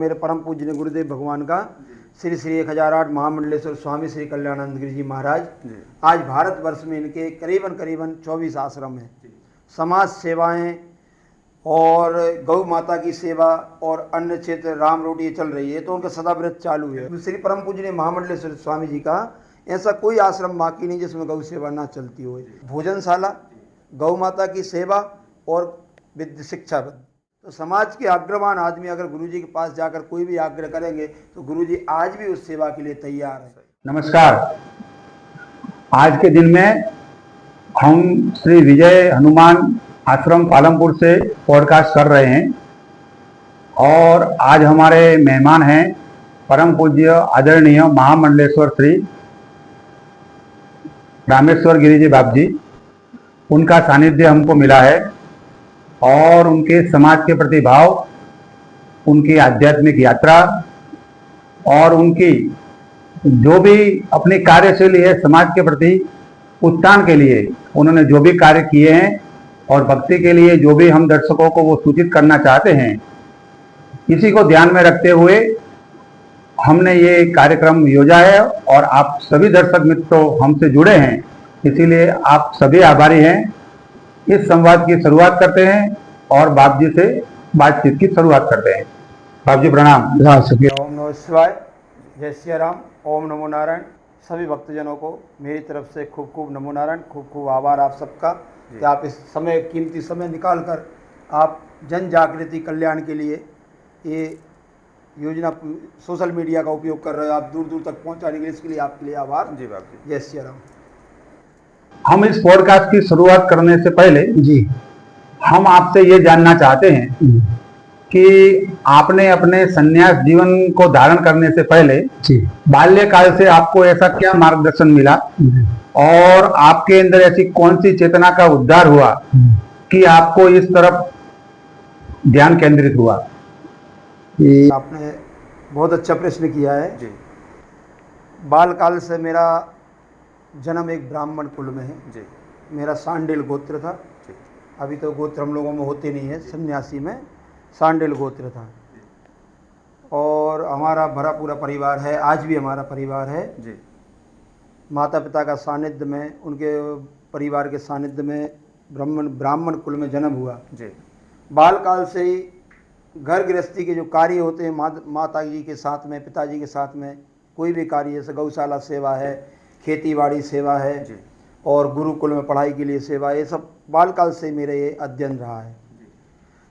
मेरे परम पूज्य गुरुदेव भगवान का श्री श्री 1008 महामंडलेश्वर स्वामी श्री कल्याणानंद गिरी जी महाराज। आज भारतवर्ष में इनके करीबन 24 आश्रम हैं। समाज सेवाएं और गौ माता की सेवा और अन्य क्षेत्र राम रोटी ये चल रही है, तो उनका सदाव्रत चालू है। श्री परम पूज्य महामंडलेश्वर स्वामी जी का ऐसा कोई आश्रम बाकी नहीं जिसमें गौ सेवा ना चलती हो। भोजनशाला, गौ माता की सेवा और विद्या शिक्षा। तो समाज के अग्रवान आदमी अगर गुरुजी के पास जाकर कोई भी आग्रह करेंगे तो गुरुजी आज भी उस सेवा के लिए तैयार है। नमस्कार। आज के दिन में हम श्री विजय हनुमान आश्रम पालमपुर से पॉडकास्ट कर रहे हैं और आज हमारे मेहमान हैं परम पूज्य आदरणीय महामंडलेश्वर श्री रामेश्वर गिरी जी बाप जी। उनका सानिध्य हमको मिला है और उनके समाज के प्रति भाव, उनकी आध्यात्मिक यात्रा और उनकी जो भी अपनी कार्यशैली है समाज के प्रति उत्थान के लिए उन्होंने जो भी कार्य किए हैं और भक्ति के लिए जो भी हम दर्शकों को वो सूचित करना चाहते हैं, इसी को ध्यान में रखते हुए हमने ये कार्यक्रम योजा है और आप सभी दर्शक मित्रों हमसे जुड़े हैं, इसीलिए आप सभी आभारी हैं। इस संवाद की शुरुआत करते हैं और बाप जी से बातचीत की शुरुआत करते हैं। बाप जी प्रणाम। ओम नमः शिवाय, जय श्री राम, ओम नमो नारायण। सभी भक्तजनों को मेरी तरफ से खूब खूब नमो नारायण, खूब आभार आप सबका कि आप इस समय कीमती समय निकाल कर आप जन जागृति कल्याण के लिए ये योजना सोशल मीडिया का उपयोग कर रहे हो। आप दूर दूर तक पहुंचाने के लिए, इसके लिए आपके लिए आभार। जी बाप जी, जय श्री राम। हम इस पॉडकास्ट की शुरुआत करने से पहले हम आपसे ये जानना चाहते हैं कि आपने अपने संन्यास जीवन को धारण करने से पहले बाल्यकाल से आपको ऐसा क्या मार्गदर्शन मिला और आपके अंदर ऐसी कौन सी चेतना का उद्धार हुआ कि आपको इस तरफ ध्यान केंद्रित हुआ? आपने बहुत अच्छा प्रश्न किया है। बालकाल से मेरा जन्म एक ब्राह्मण कुल में है। मेरा सांडिल गोत्र था। अभी तो गोत्र हम लोगों में होते नहीं है, सन्यासी में सांडिल गोत्र था और हमारा भरा पूरा परिवार है, आज भी हमारा परिवार है। माता पिता का सानिध्य में, उनके परिवार के सानिध्य में ब्राह्मण कुल में जन्म हुआ। बालकाल से ही घर गृहस्थी के जो कार्य होते हैं माता जी के साथ में, पिताजी के साथ में, कोई भी कार्य जैसे गौशाला सेवा है, खेती बाड़ी सेवा है और गुरुकुल में पढ़ाई के लिए सेवा, ये सब बालकाल से मेरा ये अध्ययन रहा है।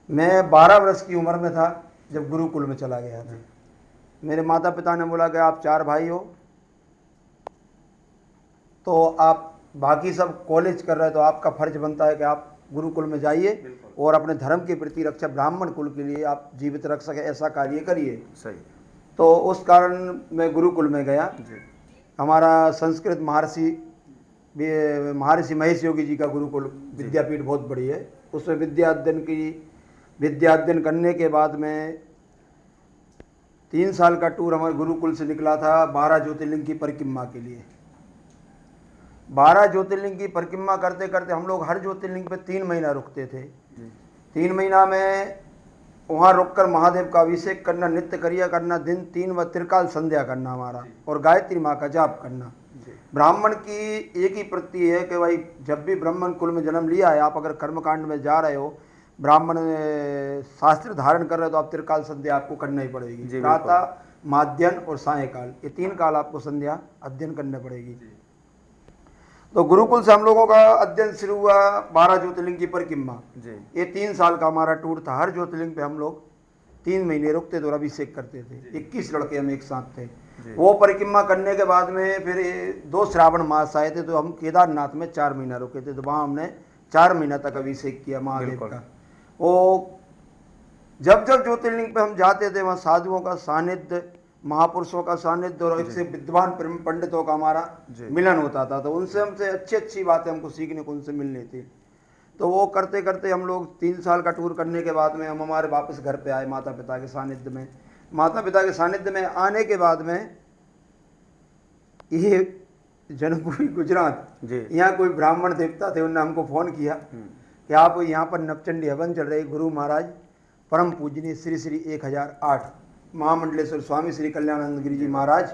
मैं 12 वर्ष की उम्र में था जब गुरुकुल में चला गया था। मेरे माता पिता ने बोला कि आप 4 भाई हो तो आप बाकी सब कॉलेज कर रहे हैं तो आपका फर्ज बनता है कि आप गुरुकुल में जाइए और अपने धर्म के प्रति रक्षा, ब्राह्मण कुल के लिए आप जीवित रख सके ऐसा कार्य करिए। सही। तो उस कारण मैं गुरुकुल में गया। हमारा संस्कृत महर्षि महेश योगी जी का गुरुकुल विद्यापीठ बहुत बड़ी है। उसमें विद्या अध्ययन करने के बाद में 3 साल का टूर हमारे गुरुकुल से निकला था 12 ज्योतिर्लिंग की परिक्रमा के लिए। 12 ज्योतिर्लिंग की परिक्रमा करते करते हम लोग हर ज्योतिर्लिंग पे 3 महीना रुकते थे। 3 महीना में वहाँ रुककर महादेव का अभिषेक करना, नित्य क्रिया करना, दिन 3 व त्रिकाल संध्या करना हमारा, और गायत्री माँ का जाप करना। ब्राह्मण की एक ही प्रति है कि भाई जब भी ब्राह्मण कुल में जन्म लिया है, आप अगर कर्मकांड में जा रहे हो, ब्राह्मण शास्त्र धारण कर रहे हो तो आप त्रिकाल संध्या आपको करना ही पड़ेगी। प्रातः, माध्याह्न और सायंकाल, ये 3 काल आपको संध्या अध्ययन करना पड़ेगी। तो गुरुकुल से हम लोगों का अध्ययन शुरू हुआ 12 ज्योतिर्लिंग की परिक्रमा। ये 3 साल का हमारा टूर था। हर ज्योतिर्लिंग पे हम लोग 3 महीने रुकते थे और अभिषेक करते थे। 21 लड़के हम एक साथ थे। वो परिक्रमा करने के बाद में फिर 2 श्रावण मास आए थे तो हम केदारनाथ में 4 महीना रुके थे। तो वहाँ हमने 4 महीना तक अभिषेक किया महादेव का। वो जब ज्योतिर्लिंग पे हम जाते थे वहाँ साधुओं का सानिध्य, महापुरुषों का सानिध्य और इससे विद्वान पंडितों का हमारा मिलन होता था। तो उनसे हमसे अच्छी बातें हमको सीखने को उनसे मिलनी थी। तो वो करते करते हम लोग 3 साल का टूर करने के बाद में हम हमारे वापस घर पे आए माता पिता के सानिध्य में। माता पिता के सानिध्य में आने के बाद में ये जनकपुरी गुजरात, यहाँ कोई ब्राह्मण देवता थे, उन्होंने हमको फ़ोन किया कि आप यहाँ पर नवचंडी हवन चल रही, गुरु महाराज परम पूजनीय श्री श्री 1008 महामंडलेश्वर स्वामी श्री कल्याणानंद गिरी जी महाराज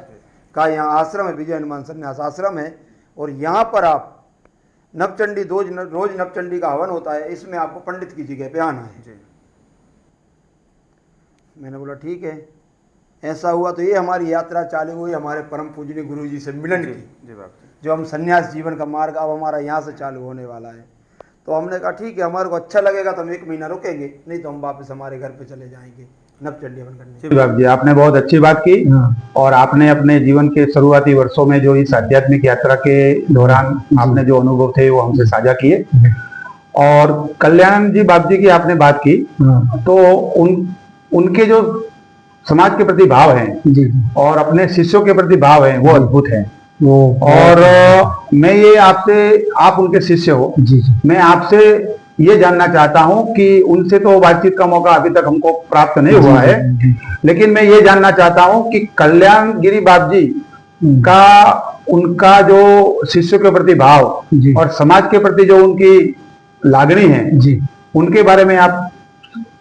का यहाँ आश्रम है, विजय हनुमान संन्यास आश्रम है। और यहाँ पर आप नवचंडी रोज नवचंडी का हवन होता है, इसमें आपको पंडित की जगह पे आना है। मैंने बोला ठीक है। ऐसा हुआ तो ये हमारी यात्रा चालू हुई हमारे परम पूजनीय गुरु जी से मिलन की, जो हम संन्यास जीवन का मार्ग अब हमारा यहाँ से चालू होने वाला है। तो हमने कहा ठीक है, हमारे को अच्छा लगेगा तो हम 1 महीना रुकेंगे, नहीं तो हम वापस हमारे घर पे चले जाएंगे नवचंडी हवन करने। बाप जी, आपने बहुत अच्छी बात की। और आपने अपने जीवन के शुरुआती वर्षों में जो इस आध्यात्मिक यात्रा के दौरान आपने जो अनुभव थे वो हमसे साझा किए। और कल्याण जी बाप जी की आपने बात की, तो उनके जो समाज के प्रति भाव हैं और अपने शिष्यों के प्रति भाव हैं वो अद्भुत हैं। और मैं ये आपसे, आप उनके शिष्य हो, मैं आपसे ये जानना चाहता हूं कि उनसे तो बातचीत का मौका अभी तक हमको प्राप्त नहीं हुआ है, लेकिन मैं ये जानना चाहता हूं कि कल्याण गिरी बाप जी का उनका जो शिष्यों के प्रति भाव और समाज के प्रति जो उनकी लागणी है उनके बारे में आप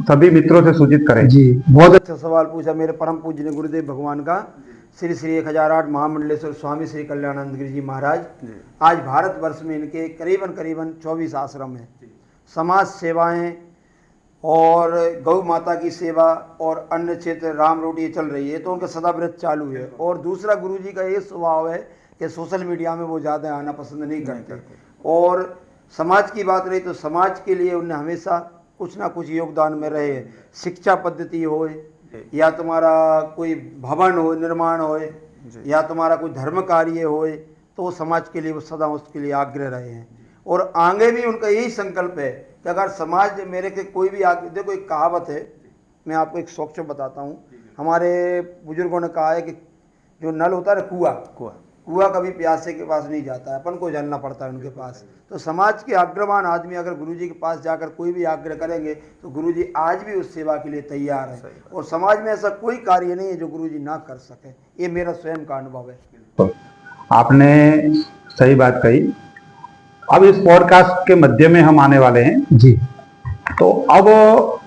सभी मित्रों से सूचित करें। जी, बहुत अच्छा सवाल पूछा मेरे परम पूज्य गुरुदेव भगवान का श्री श्री 1008 महामंडलेश्वर स्वामी श्री कल्याणानंद गिरी जी महाराज। आज भारतवर्ष में इनके करीबन 24 आश्रम हैं। समाज सेवाएं और गौ माता की सेवा और अन्य क्षेत्र राम रोटी चल रही है, तो उनका सदाव्रत चालू है। और दूसरा गुरु जी का ये स्वभाव है कि सोशल मीडिया में वो ज़्यादा आना पसंद नहीं करते। और समाज की बात रही तो समाज के लिए उन्हें हमेशा कुछ ना कुछ योगदान में रहे। शिक्षा पद्धति हो, या तुम्हारा कोई भवन हो निर्माण हो, या तुम्हारा कोई धर्म कार्य हो, तो वो समाज के लिए वो सदा उसके लिए आग्रह रहे हैं। और आगे भी उनका यही संकल्प है कि अगर समाज मेरे के कोई भी आगे, देखो एक कहावत है, मैं आपको एक सोच बताता हूँ। हमारे बुजुर्गों ने कहा है कि जो नल होता है ना, कुआं कभी प्यासे के पास नहीं जाता है, अपन को जानना पड़ता है उनके पास। तो समाज के अग्रवान आदमी अगर गुरुजी के पास जाकर कोई भी आग्रह करेंगे तो गुरुजी आज भी उस सेवा के लिए तैयार है। और समाज में ऐसा कोई कार्य नहीं है जो गुरुजी ना कर सके, ये मेरा स्वयं का अनुभव है। आपने सही बात कही। अब इस पॉडकास्ट के मध्य में हम आने वाले हैं जी। तो अब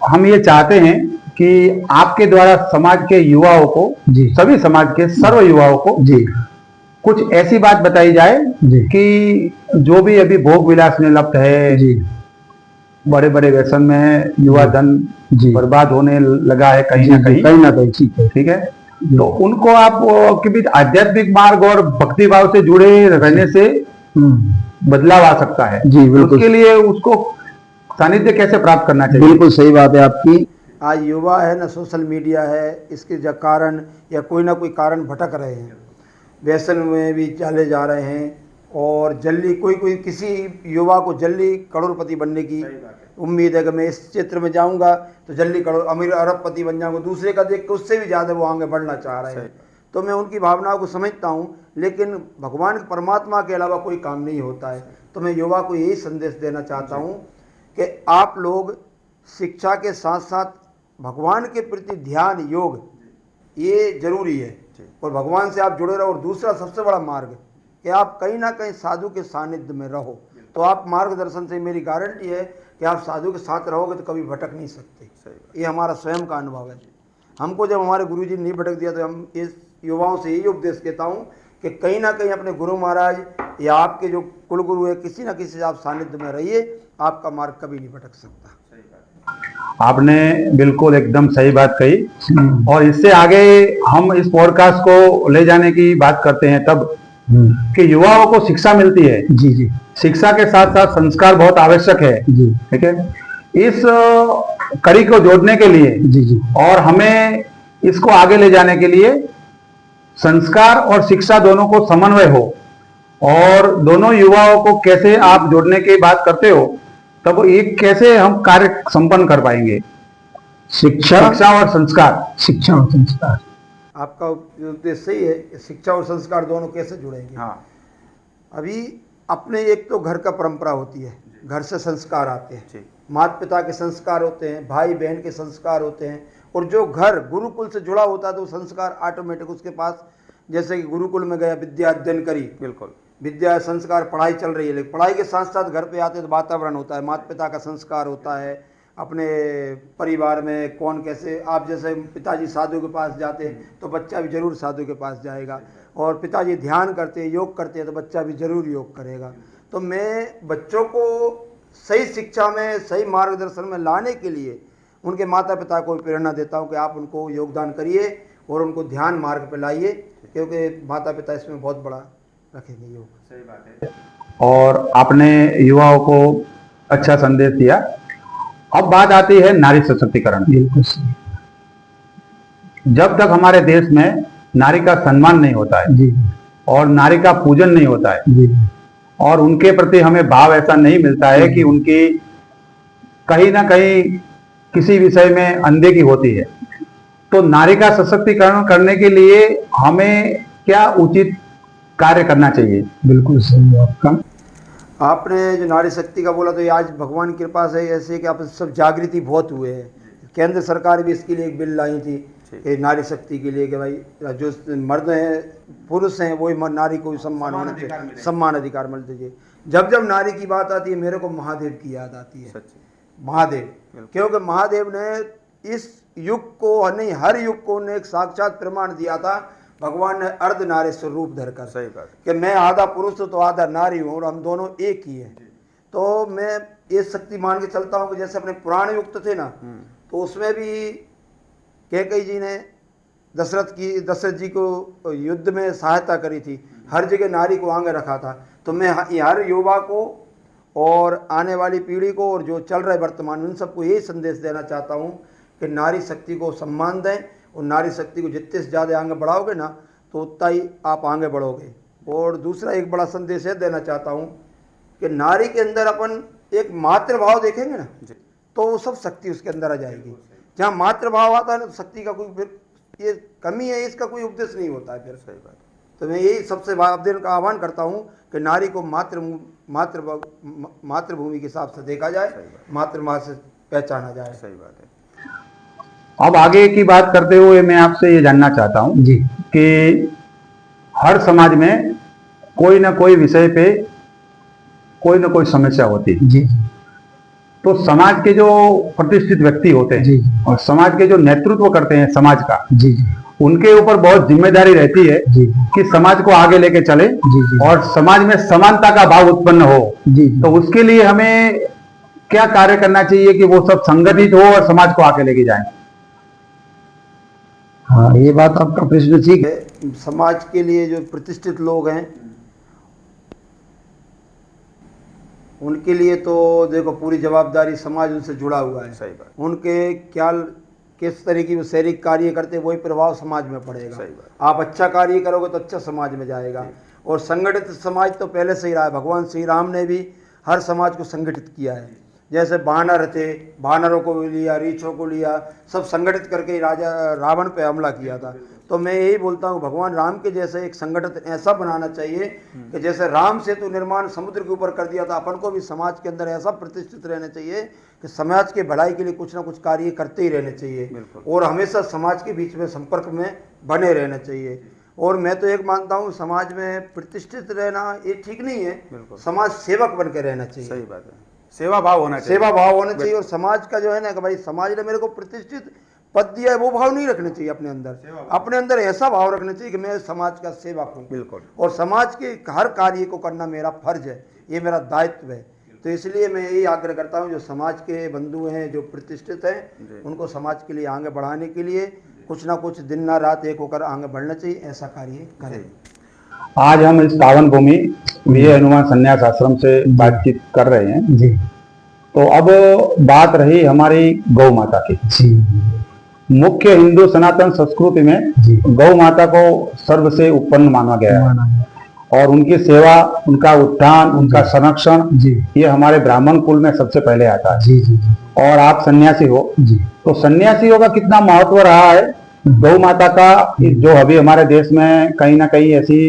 हम ये चाहते हैं कि आपके द्वारा समाज के युवाओं को, सभी समाज के सर्व युवाओं को कुछ ऐसी बात बताई जाए कि जो भी अभी भोग विलास में लिप्त है, बड़े बड़े व्यसन में युवा धन बर्बाद होने लगा है कहीं ना कहीं, ठीक है। तो उनको आप कि आध्यात्मिक मार्ग और भक्ति भाव से जुड़े रहने से बदलाव आ सकता है जी। उसके लिए उसको सानिध्य कैसे प्राप्त करना चाहिए? बिल्कुल सही बात है आपकी। आज युवा है ना, सोशल मीडिया है, इसके कारण या कोई ना कोई कारण भटक रहे हैं, व्यसन में भी चले जा रहे हैं। और जल्दी कोई किसी युवा को जल्दी करोड़पति बनने की उम्मीद है कि मैं इस क्षेत्र में जाऊंगा तो जल्दी अमीर अरबपति बन जाऊंगा, दूसरे का देख के उससे भी ज़्यादा वो आगे बढ़ना चाह रहे हैं। तो मैं उनकी भावनाओं को समझता हूँ, लेकिन भगवान परमात्मा के अलावा कोई काम नहीं होता है। तो मैं युवा को यही संदेश देना चाहता हूँ कि आप लोग शिक्षा के साथ साथ भगवान के प्रति ध्यान, योग, ये जरूरी है। और भगवान से आप जुड़े रहो। और दूसरा सबसे बड़ा मार्ग कि आप कहीं ना कहीं साधु के सानिध्य में रहो। तो आप मार्गदर्शन से, मेरी गारंटी है कि आप साधु के साथ रहोगे तो कभी भटक नहीं सकते। ये हमारा स्वयं का अनुभव है। हमको जब हमारे गुरुजी ने नहीं भटक दिया तो हम इस युवाओं से यही उपदेश देता हूँ कि कहीं ना कहीं अपने गुरु महाराज या आपके जो कुल गुरु है, किसी ना किसी से आप सानिध्य में रहिए, आपका मार्ग कभी नहीं भटक सकता। आपने बिल्कुल एकदम सही बात कही। और इससे आगे हम इस पॉडकास्ट को ले जाने की बात करते हैं तब कि युवाओं को शिक्षा मिलती है जी। शिक्षा के साथ साथ संस्कार बहुत आवश्यक है जी, ठीक है। इस कड़ी को जोड़ने के लिए जी और हमें इसको आगे ले जाने के लिए संस्कार और शिक्षा दोनों को समन्वय हो, और दोनों युवाओं को कैसे आप जोड़ने की बात करते हो, तब एक कैसे हम कार्य संपन्न कर पाएंगे? शिक्षा और संस्कार। आपका उद्देश्य सही है। शिक्षा और संस्कार दोनों कैसे जुड़ेंगे? हाँ, अभी अपने एक तो घर का परंपरा होती है, घर से संस्कार आते हैं, माता पिता के संस्कार होते हैं, भाई बहन के संस्कार होते हैं। और जो घर गुरुकुल से जुड़ा होता है तो संस्कार ऑटोमेटिक उसके पास, जैसे कि गुरुकुल में गया, विद्या अध्ययन करी, बिल्कुल विद्या संस्कार, पढ़ाई चल रही है, लेकिन पढ़ाई के साथ साथ घर पे आते तो वातावरण होता है, माता पिता का संस्कार होता है, अपने परिवार में कौन कैसे, आप जैसे पिताजी साधु के पास जाते हैं तो बच्चा भी जरूर साधु के पास जाएगा, और पिताजी ध्यान करते हैं, योग करते हैं तो बच्चा भी जरूर योग करेगा। तो मैं बच्चों को सही शिक्षा में, सही मार्गदर्शन में लाने के लिए उनके माता पिता को प्रेरणा देता हूँ कि आप उनको योगदान करिए और उनको ध्यान मार्ग पर लाइए, क्योंकि माता पिता इसमें बहुत बड़ा रखेंगे योग। सही बात है। और आपने युवाओं को अच्छा संदेश दिया। अब बात आती है नारी सशक्तिकरण की। बिल्कुल सही। जब तक हमारे देश में नारी का सम्मान नहीं होता है जी और नारी का पूजन नहीं होता है जी और उनके प्रति हमें भाव ऐसा नहीं मिलता है कि उनकी कहीं ना कहीं किसी विषय में अनदेखी होती है, तो नारी का सशक्तिकरण करने के लिए हमें क्या उचित कार्य करना चाहिए? बिल्कुल सही है आपका। आपने जो नारी शक्ति का बोला, तो ये आज भगवान की कृपा से ऐसे कि आप सब जागृति बहुत हुए हैं। केंद्र सरकार भी इसके लिए एक बिल लाई थी कि नारी शक्ति के लिए कि भाई जो मर्द हैं, पुरुष हैं, वही नारी को भी सम्मान होना चाहिए, सम्मान अधिकार मिलते चाहिए। जब जब नारी की बात आती है मेरे को महादेव की याद आती है। महादेव, क्योंकि महादेव ने इस युग को नहीं, हर युग को उन्हें एक साक्षात प्रमाण दिया था। भगवान ने अर्ध नारेश्वर रूप धरकर, सही बात, कि मैं आधा पुरुष तो आधा नारी हूँ और हम दोनों एक ही हैं। तो मैं ये शक्ति मान के चलता हूँ कि जैसे अपने पुराण युग थे ना, तो उसमें भी कैकेयी जी ने दशरथ जी को युद्ध में सहायता करी थी, हर जगह नारी को आगे रखा था। तो मैं हर युवा को और आने वाली पीढ़ी को और जो चल रहे वर्तमान में, उन सबको यही संदेश देना चाहता हूँ कि नारी शक्ति को सम्मान दें, और नारी शक्ति को जितने से ज़्यादा आगे बढ़ाओगे ना तो उतना ही आप आगे बढ़ोगे। और दूसरा एक बड़ा संदेश ये देना चाहता हूँ कि नारी के अंदर अपन एक मातृभाव देखेंगे ना, तो वो सब शक्ति उसके अंदर आ जाएगी। जहाँ मातृभाव आता है ना, तो शक्ति का कोई फिर ये कमी है, इसका कोई उपदेश नहीं होता है फिर। सही बात। तो मैं यही सबसे दिन का आह्वान करता हूँ कि नारी को मातृभूमि के हिसाब से देखा जाए, मातृभाव से पहचाना जाए। सही बात है। अब आगे की बात करते हुए मैं आपसे ये जानना चाहता हूँ जी कि हर समाज में कोई ना कोई विषय पे कोई ना कोई समस्या होती है। जी तो समाज के जो प्रतिष्ठित व्यक्ति होते हैं जी और समाज के जो नेतृत्व करते हैं समाज का, जी उनके ऊपर बहुत जिम्मेदारी रहती है जी कि समाज को आगे लेके चले जी और समाज में समानता का भाव उत्पन्न हो। जी तो उसके लिए हमें क्या कार्य करना चाहिए कि वो सब संगठित हो और समाज को आगे लेके जाएं? हाँ, ये बात आपका प्रश्न ठीक है। समाज के लिए जो प्रतिष्ठित लोग हैं उनके लिए तो देखो पूरी जवाबदारी, समाज उनसे जुड़ा हुआ है। सही बात। उनके क्या किस तरीके के शारीरिक कार्य करते हैं वही प्रभाव समाज में पड़ेगा। सही बात। आप अच्छा कार्य करोगे तो अच्छा समाज में जाएगा। और संगठित समाज तो पहले से ही रहा है। भगवान श्री राम ने भी हर समाज को संगठित किया है। जैसे वानर थे, वानरों को लिया, रीछों को लिया, सब संगठित करके राजा रावण पे हमला किया था। तो मैं यही बोलता हूँ भगवान राम के जैसे एक संगठन ऐसा बनाना चाहिए कि जैसे राम सेतु निर्माण समुद्र के ऊपर कर दिया था, अपन को भी समाज के अंदर ऐसा प्रतिष्ठित रहना चाहिए कि समाज के भलाई के लिए कुछ ना कुछ कार्य करते ही रहने चाहिए और हमेशा समाज के बीच में संपर्क में बने रहना चाहिए। और मैं तो एक मानता हूँ समाज में प्रतिष्ठित रहना ये ठीक नहीं है, समाज सेवक बन के रहना चाहिए। सही बात है। सेवा भाव होना चाहिए। सेवा भाव होना चाहिए। और समाज का जो है ना कि भाई समाज ने मेरे को प्रतिष्ठित पद दिया है, वो भाव नहीं रखना चाहिए अपने अंदर। अपने अंदर ऐसा भाव रखना चाहिए कि मैं समाज का सेवक हूँ। बिल्कुल। और समाज के हर कार्य को करना मेरा फर्ज है, ये मेरा दायित्व है। तो इसलिए मैं यही आग्रह करता हूँ जो समाज के बंधु हैं, जो प्रतिष्ठित हैं, उनको समाज के लिए आगे बढ़ाने के लिए कुछ ना कुछ दिन ना रात एक होकर आगे बढ़ना चाहिए, ऐसा कार्य करें। आज हम इस पावन भूमि वीर हनुमान संन्यास आश्रम से बातचीत कर रहे हैं जी। तो अब बात रही हमारी गौ माता की। जी मुख्य हिंदू सनातन संस्कृति में गौ माता को सर्व से उत्पन्न माना गया है और उनकी सेवा, उनका उत्थान, उनका संरक्षण ये हमारे ब्राह्मण कुल में सबसे पहले आता है। जी जी। और आप सन्यासी हो जी। तो सन्यासियों का कितना महत्व रहा है गौ माता का, जो अभी हमारे देश में कहीं ना कहीं ऐसी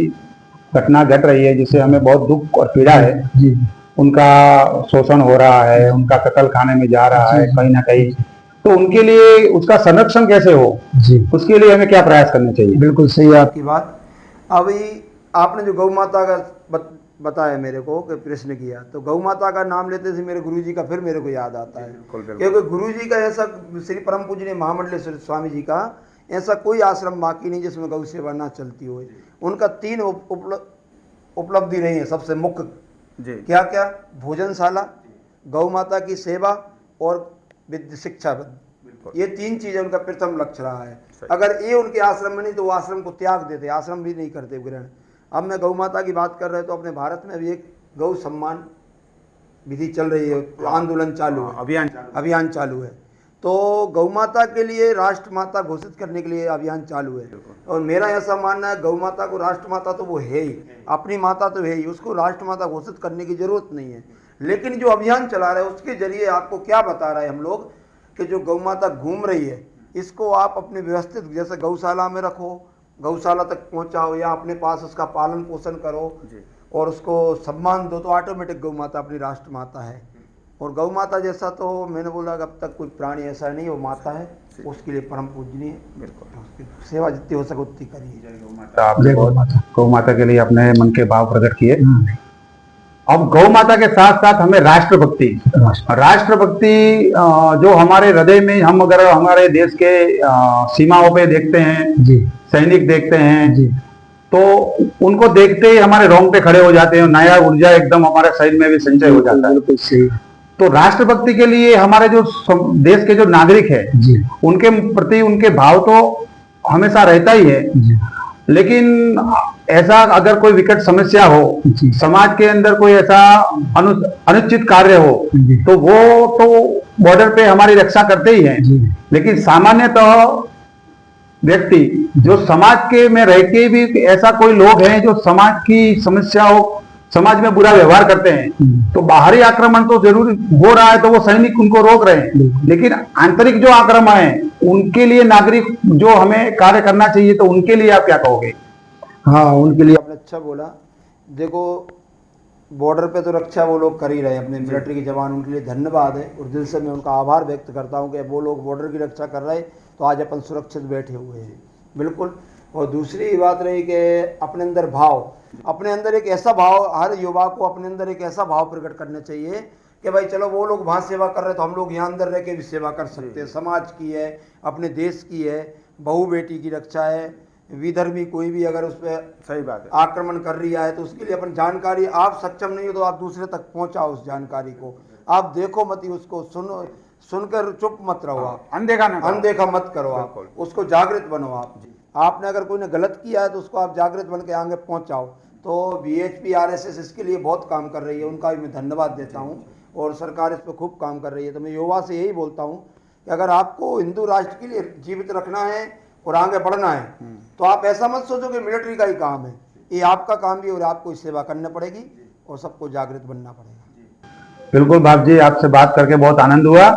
घटना घट रही है जिससे हमें बहुत दुख और पीड़ा है। जी। उनका शोषण हो रहा है, उनका कत्ल खाने में जा रहा है कहीं ना कहीं, तो उनके लिए उसका संरक्षण कैसे हो जी, उसके लिए हमें क्या प्रयास करने चाहिए? बिल्कुल सही आपकी बात। अभी आपने जो गौ माता का बताया मेरे को कि प्रश्न किया, तो गौ माता का नाम लेते से मेरे गुरुजी का फिर मेरे को याद आता है। बिल्कुल बिल्कुल। क्योंकि गुरुजी का ऐसा, श्री परम पूजनीय महामंडलेश्वर स्वामी जी का ऐसा कोई आश्रम बाकी नहीं जिसमें गौ सेवा ना चलती हो। उनका 3 उपलब्धि रही है सबसे मुख्य। जी क्या क्या? भोजनशाला, गौ माता की सेवा और विद्या शिक्षा। ये 3 चीजें उनका प्रथम लक्ष्य रहा है। अगर ये उनके आश्रम में नहीं तो वो आश्रम को त्याग देते, आश्रम भी नहीं करते ग्रहण। अब मैं गौ माता की बात कर रहे तो अपने भारत में अभी एक गौ सम्मान विधि चल रही है, आंदोलन चालू है, अभियान चालू है। तो गौ माता के लिए राष्ट्र माता घोषित करने के लिए अभियान चालू है। और मेरा ऐसा मानना है, गौ माता को राष्ट्र माता तो वो है ही, अपनी माता तो है ही, उसको राष्ट्र माता घोषित करने की जरूरत नहीं है। लेकिन जो अभियान चला रहा है उसके जरिए आपको क्या बता रहा है हम लोग कि जो गौ माता घूम रही है इसको आप अपने व्यवस्थित, जैसे गौशाला में रखो, गौशाला तक पहुंचाओ या अपने पास उसका पालन पोषण करो और उसको सम्मान दो, तो ऑटोमेटिक गौ माता अपनी राष्ट्र माता है। और गौ माता जैसा तो मैंने बोला अब तक कोई प्राणी ऐसा नहीं, वो माता है, उसके लिए परम पूजनीय। बिल्कुल, उसकी सेवा जितनी हो सके उतनी करिए। आपने गौ माता के लिए अपने मन के भाव प्रकट किए। अब गौ माता के साथ साथ हमें राष्ट्रभक्ति जो हमारे हृदय में, हम अगर हमारे देश के सीमाओं पे देखते हैं जी, सैनिक देखते हैं जी, तो उनको देखते ही हमारे रोंगटे खड़े हो जाते हैं, नया ऊर्जा एकदम हमारे शरीर में भी संचय हो जाता है। तो राष्ट्रभक्ति के लिए हमारे जो देश के जो नागरिक है जी, उनके प्रति उनके भाव तो हमेशा रहता ही है जी। लेकिन ऐसा अगर कोई विकट समस्या हो, समाज के अंदर कोई ऐसा अनुचित कार्य हो, तो वो तो बॉर्डर पे हमारी रक्षा करते ही हैं। लेकिन सामान्यतः व्यक्ति जो समाज के में रह के भी ऐसा कोई लोग हैं जो समाज की समस्याओं, समाज में बुरा व्यवहार करते हैं, तो बाहरी आक्रमण तो जरूर हो रहा है, तो वो सैनिक उनको रोक रहे हैं। लेकिन आंतरिक जो आक्रमण है उनके लिए नागरिक जो हमें कार्य करना चाहिए, तो उनके लिए आप क्या कहोगे? हाँ, उनके लिए आपने अच्छा बोला। देखो, बॉर्डर पे तो रक्षा वो लोग कर ही रहे हैं, अपने मिलिट्री के जवान, उनके लिए धन्यवाद है और दिल से मैं उनका आभार व्यक्त करता हूँ कि वो लोग बॉर्डर की रक्षा कर रहे, तो आज अपन सुरक्षित बैठे हुए हैं। बिल्कुल। और दूसरी बात रही कि अपने अंदर भाव, अपने अंदर एक ऐसा भाव, हर युवा को अपने अंदर एक ऐसा भाव प्रकट करना चाहिए कि भाई चलो वो लोग वहाँ सेवा कर रहे तो हम लोग यहाँ अंदर रह के भी सेवा कर सकते हैं। समाज की है, अपने देश की है, बहू बेटी की रक्षा है, विधर्मी कोई भी अगर उस पर सही बात है आक्रमण कर रही है तो उसके लिए अपन जानकारी, आप सक्षम नहीं हो तो आप दूसरे तक पहुंचाओ उस जानकारी को। आप देखो मत ही उसको, सुनकर चुप मत रहो, आप अनदेखा मत करो, आप उसको जागृत बनो। आपने अगर कोई ने गलत किया है तो उसको आप जागृत बन के आगे पहुंचाओ। तो BHP RSS इसके लिए बहुत काम कर रही है, उनका भी मैं धन्यवाद देता हूँ और सरकार इस पर खूब काम कर रही है। तो मैं युवा से यही बोलता हूँ कि अगर आपको हिंदू राष्ट्र के लिए जीवित रखना है और आगे बढ़ना है तो आप ऐसा मत सोचो कि मिलिट्री का ही काम है, ये आपका काम भी और आपको सेवा करनी पड़ेगी और सबको जागृत बनना पड़ेगा। बिल्कुल बाप जी, आपसे बात करके बहुत आनंद हुआ।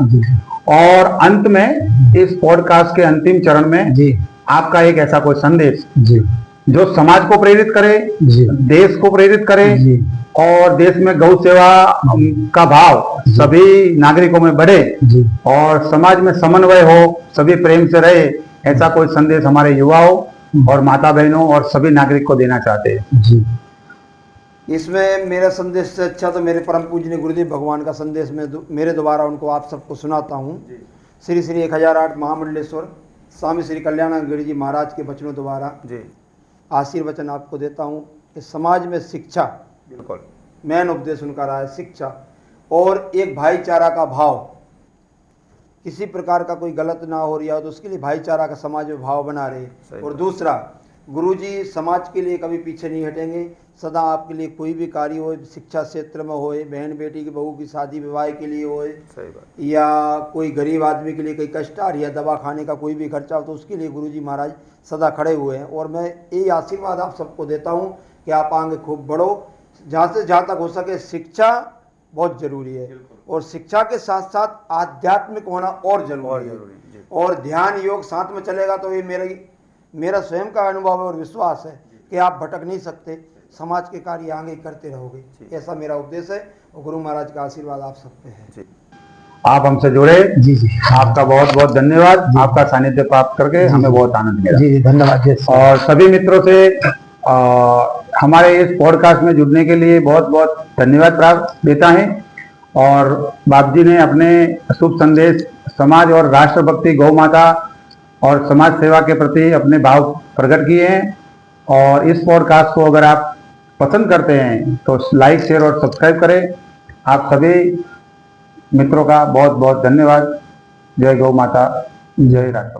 और अंत में इस पॉडकास्ट के अंतिम चरण में जी आपका एक ऐसा कोई संदेश जी जो समाज को प्रेरित करे जी, देश को प्रेरित करे जी, और देश में गौ सेवा का भाव सभी नागरिकों में बढ़े जी, और समाज में समन्वय हो, सभी प्रेम से रहे, ऐसा कोई संदेश हमारे युवाओं और माता बहनों और सभी नागरिक को देना चाहते हैं जी। इसमें मेरा संदेश से अच्छा तो मेरे परम पूजनीय गुरुदेव भगवान का संदेश में मेरे द्वारा उनको आप सबको सुनाता हूँ। श्री श्री 1008 महामंडलेश्वर स्वामी श्री कल्याणानंद जी महाराज के वचनों द्वारा आशीर्वचन आपको देता हूँ कि समाज में शिक्षा, बिल्कुल मेन उपदेश उनका रहा है, शिक्षा और एक भाईचारा का भाव, किसी प्रकार का कोई गलत ना हो रहा हो तो उसके लिए भाईचारा का समाज में भाव बना रहे। और दूसरा, गुरुजी समाज के लिए कभी पीछे नहीं हटेंगे, सदा आपके लिए कोई भी कार्य हो, शिक्षा क्षेत्र में होए, बहन बेटी की बहू की शादी विवाह के लिए होए, या कोई गरीब आदमी के लिए कोई कष्ट आ रही है, दवा खाने का कोई भी खर्चा हो, तो उसके लिए गुरुजी महाराज सदा खड़े हुए हैं। और मैं यही आशीर्वाद आप सबको देता हूँ कि आप आगे खूब बढ़ो, जहाँ से जहाँ तक हो सके शिक्षा बहुत जरूरी है और शिक्षा के साथ साथ आध्यात्मिक होना और जरूरी है। और ध्यान योग साथ में चलेगा तो ये मेरा स्वयं का अनुभव है और विश्वास है कि आप भटक नहीं सकते, समाज के कार्य आगे करते रहोगे, ऐसा मेरा उपदेश है। और गुरु महाराज का आशीर्वाद आप सब पे है। आप हमसे जुड़े जी जी, आपका बहुत बहुत धन्यवाद। आपका सानिध्य प्राप्त करके हमें बहुत आनंद मिला। जी धन्यवाद। और सभी मित्रों से हमारे इस पॉडकास्ट में जुड़ने के लिए बहुत बहुत धन्यवाद प्राप्त देता है। और बाप जी ने अपने शुभ संदेश समाज और राष्ट्रभक्ति, गौ माता और समाज सेवा के प्रति अपने भाव प्रकट किए हैं। और इस पॉडकास्ट को अगर आप पसंद करते हैं तो लाइक, शेयर और सब्सक्राइब करें। आप सभी मित्रों का बहुत बहुत धन्यवाद। जय गौ माता, जय राष्ट्र माता।